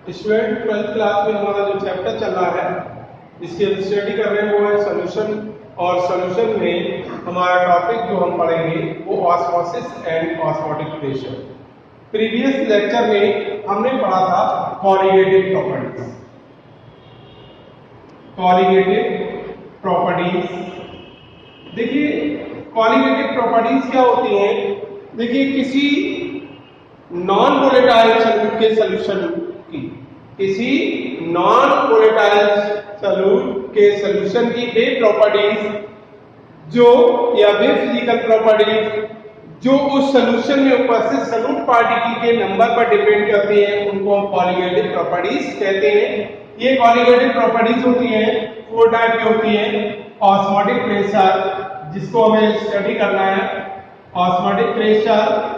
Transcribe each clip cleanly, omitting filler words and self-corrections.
Student 12th class में हमारा जो चैप्टर चल रहा है जिसकी हम स्टडी कर रहे हैं वो है सॉल्यूशन। और सॉल्यूशन में हमारा टॉपिक जो हम पढ़ेंगे वो osmosis and osmotic pressure. Previous lecture में हमने पढ़ा था कॉलीगेटिव प्रॉपर्टीज। कॉलीगेटिव प्रॉपर्टीज, देखिए कॉलीगेटिव प्रॉपर्टीज क्या होती हैं। देखिए किसी नॉन वोलेटाइल सॉल्यूट के सॉल्यूशन की, किसी नॉन वोलेटाइल सॉल्यूट के सॉल्यूशन की वे प्रॉपर्टीज जो या वे फिजिकल प्रॉपर्टीज जो उस सॉल्यूशन में उपस्थित सॉल्यूट पार्टिकल के नंबर पर डिपेंड करती हैं उनको हम कॉलीगेटिव प्रॉपर्टीज कहते हैं। ये कॉलीगेटिव प्रॉपर्टीज होती हैं, 4 टाइप की होती हैं। ऑस्मोटिक प्रेशर, जिसको हमें स्टडी करना है, osmotic pressure,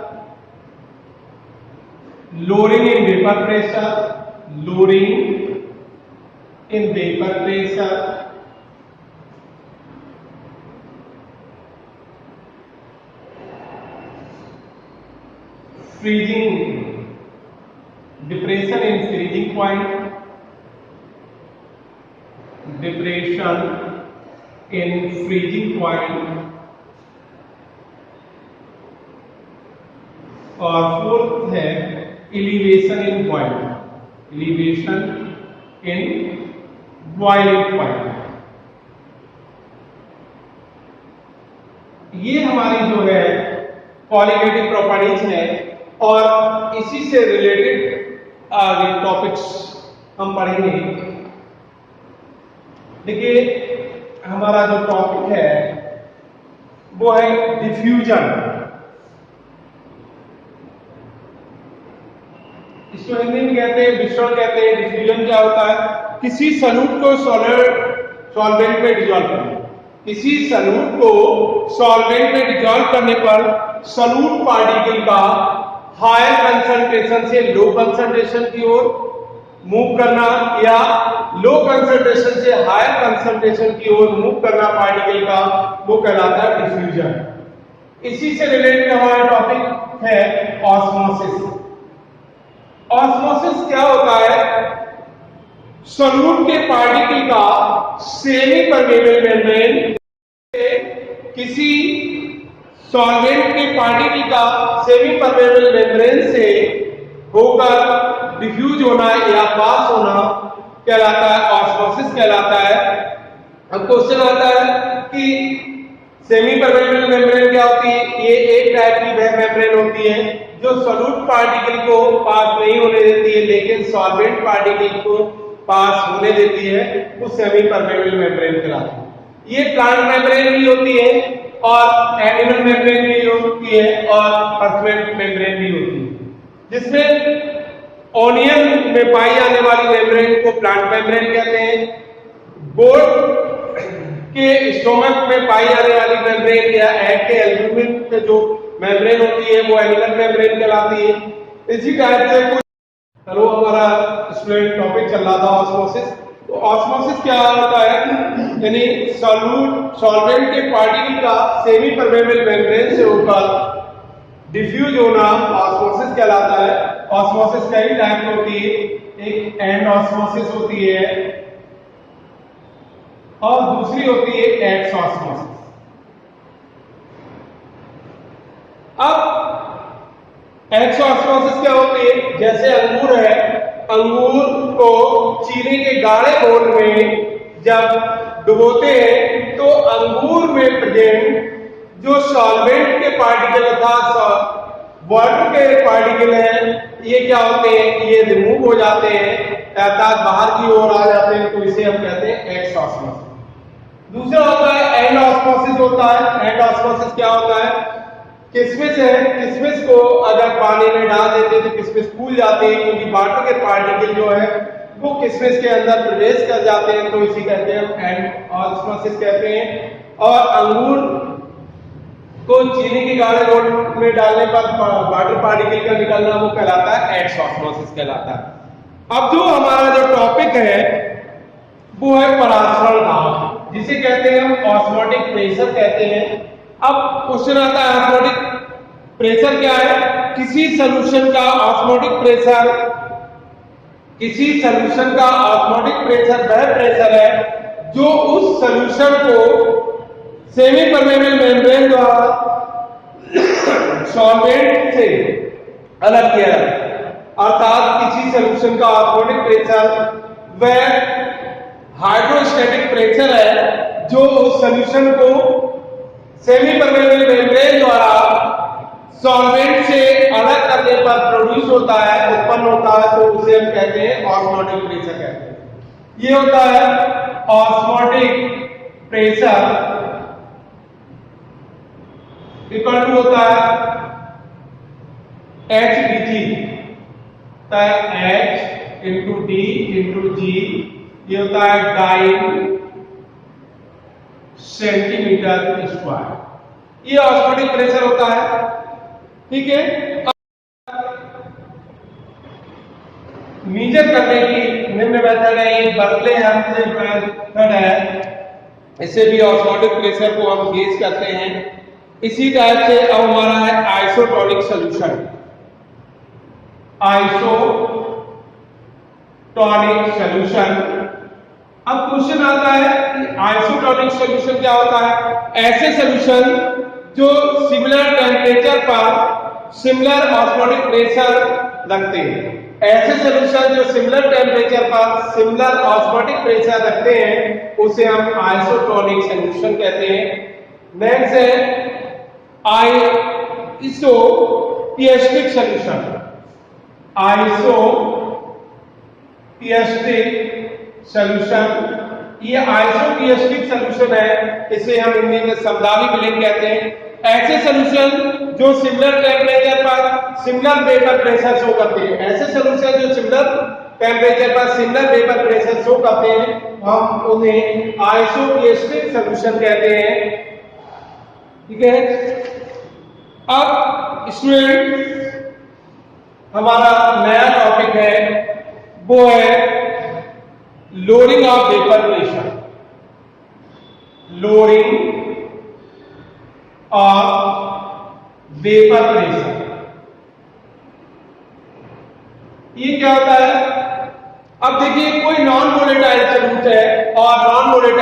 lowering in vapor pressure, lowering in vapor pressure, freezing, depression in freezing point, depression in freezing point, और फोर्थ है elevation in boiling, elevation in boiling point। ये हमारी जो है कॉलीगेटिव प्रॉपर्टीज है और इसी से रिलेटेड आगे टॉपिक्स हम पढ़ेंगे। देखिए हमारा जो टॉपिक है वो है डिफ्यूजन। इसको हिंदी में कहते हैं विसरण कहते हैं। डिफ्यूजन क्या होता है? किसी सॉल्यूट को सॉल्वेंट में डिसॉल्व करना। किसी सॉल्यूट को सॉल्वेंट में डिसॉल्व करने पर सॉल्यूट पार्टिकल का हायर कंसंट्रेशन से लो कंसंट्रेशन की ओर मूव करना या लो कंसंट्रेशन से हायर कंसंट्रेशन की ओर मूव करना पार्टिकल का, वो कहलाता है डिफ्यूजन। इसी से रिलेटेड हमारा टॉपिक है ऑस्मोसिस। ऑस्मोसिस क्या होता है? सॉल्यूट के पार्टिकल का सेमी परमेबल मेम्ब्रेन से किसी सॉल्वेंट के पार्टिकल का सेमी परमेबल मेम्ब्रेन से होकर डिफ्यूज होना या पास होना कहलाता है, ऑस्मोसिस कहलाता है। अब क्वेश्चन आता है कि सेमी परमेबल मेम्ब्रेन क्या होती है? ये एक टाइप की मेम्ब्रेन होती है जो सॉल्यूट पार्टिकल को पास नहीं होने देती है लेकिन सॉल्वेंट पार्टिकल को पास होने देती है, वो सेमी परमेबल मेम्ब्रेन कहलाती है। ये प्लांट मेम्ब्रेन भी होती है और एनिमल मेम्ब्रेन भी होती है और अर्थमेंट मेम्ब्रेन भी होती है। जिसमें ओनियन में पाई जाने वाली मेम्ब्रेन को प्लांट मेम्ब्रेन कहते हैं। गोट के स्टोमक में पाई जाने वाली मेम्ब्रेन या एग के एल्ब्यूमिन पे जो मेम्ब्रेन होती है वो एनिमल मेम्ब्रेन कहलाती है। इसी टाइप से कुछ चलो हमारा स्टूडेंट टॉपिक चल रहा था ऑस्मोसिस। तो ऑस्मोसिस क्या होता है? यानी सॉल्वेंट के पार्टिकल का सेमी परमेबल मेम्ब्रेन से होकर डिफ्यूज होना ऑस्मोसिस कहलाता है। ऑस्मोसिस कई टाइप की होती है, एक एंड ऑस्मोसिस होती है और दूसरी होती है एक्स ऑस्मोसिस। अब एक्स ऑस्मोसिस क्या होती है? जैसे अंगूर है, अंगूर को चीनी के गाढ़े घोल में जब डुबोते हैं तो अंगूर में प्रेजेंट जो सॉल्वेंट के पार्टिकल अर्थात वाटर के पार्टिकल हैं, ये क्या होते हैं? ये रिमूव हो जाते हैं अर्थात बाहर की ओर आ जाते हैं, तो इसे हम कहते हैं एक्स ऑस्मोसिस। दूसरा होता है एंड ऑस्मोसिस होता है। एंड ऑस्मोसिस क्या होता है? किशमिश है, किशमिश को अगर पानी में डाल देते हैं तो किशमिश फूल जाते हैं क्योंकि वाटर के पार्टिकल जो है वो किशमिश के अंदर प्रवेश कर जाते हैं, तो इसी कहते हैं एंड ऑस्मोसिस कहते हैं। और अंगूर को चीनी के गाढ़े घोल में डालने पर वाटर पार्टिकल का निकलना वो कहलाता है एक्स ऑस्मोसिस कहलाता है। अब जो हमारा जो टॉपिक है वो है परासरण दाब, जिसे कहते हैं हम ऑस्मोटिक प्रेशर कहते हैं। अब क्वेश्चन आता है ऑस्मोटिक प्रेशर क्या है? किसी सॉल्यूशन का ऑस्मोटिक प्रेशर किसी सॉल्यूशन का ऑस्मोटिक प्रेशर वह प्रेशर है जो उस सॉल्यूशन को सेमी परमेबल मेम्ब्रेन द्वारा सॉल्वेंट से अलग किया जाता है। अर्थात किसी सॉल्यूशन का ऑस्मोटिक प्रेशर वह हाइड्रोस्टैटिक प्रेशर है जो उस सॉल्यूशन को सेमी परमेबल मेम्ब्रेन द्वारा सॉल्वेंट से अलग करने पर प्रोड्यूस होता है, उत्पन्न होता है, तो उसे हम कहते हैं ऑस्मोटिक प्रेशर कहते हैं। ये होता है ऑस्मोटिक प्रेशर इक्वल टू होता है HdG, H into D into जी, ये होता है डाइन सेंटीमीटर स्क्वायर। ये ऑस्मोटिक प्रेशर होता है, ठीक है। मीजर करने की निम्न मेथड है, एक बर्कले मेथड है, इससे भी ऑस्मोटिक प्रेशर को हम गेज करते हैं। इसी टाइप से अब हमारा है आइसोटोनिक सॉल्यूशन। आइसोटोनिक सॉल्यूशन, अब क्वेश्चन आता है कि आइसोटोनिक सॉल्यूशन क्या होता है। ऐसे सॉल्यूशन जो सिमिलर टेम्परेचर पर सिमिलर ऑस्मोटिक प्रेशर रखते हैं। ऐसे सॉल्यूशन जो सिमिलर टेम्परेचर पर सिमिलर ऑस्मोटिक प्रेशर रखते हैं उसे हम आइसोटोनिक सॉल्यूशन कहते हैं। नेक्स्ट है आइसोपिएस्टिक सॉल्यूशन। आइसोपिएस्टिक सॉल्यूशन, ये आइसोपिएस्टिक सॉल्यूशन है, इसे हम हिंदी में समदावी विलेन कहते हैं। ऐसे सॉल्यूशन जो सिमिलर टेम्परेचर पर सिमिलर वेपर प्रेशर शो करते हैं, ऐसे सॉल्यूशन जो सिमिलर टेम्परेचर पर सिमिलर वेपर प्रेशर शो करते हैं, हम उन्हें आइसोपिएस्टिक सॉल्यूशन कहते हैं, ठीक है। अब स्टूडेंट हमारा नया टॉपिक है, वो है lowering of vapour pressure. Lowering of vapour pressure, ये क्या होता है। अब देखिए कोई नॉन वोलेटाइल सॉल्यूट है और नॉन वोलेटाइल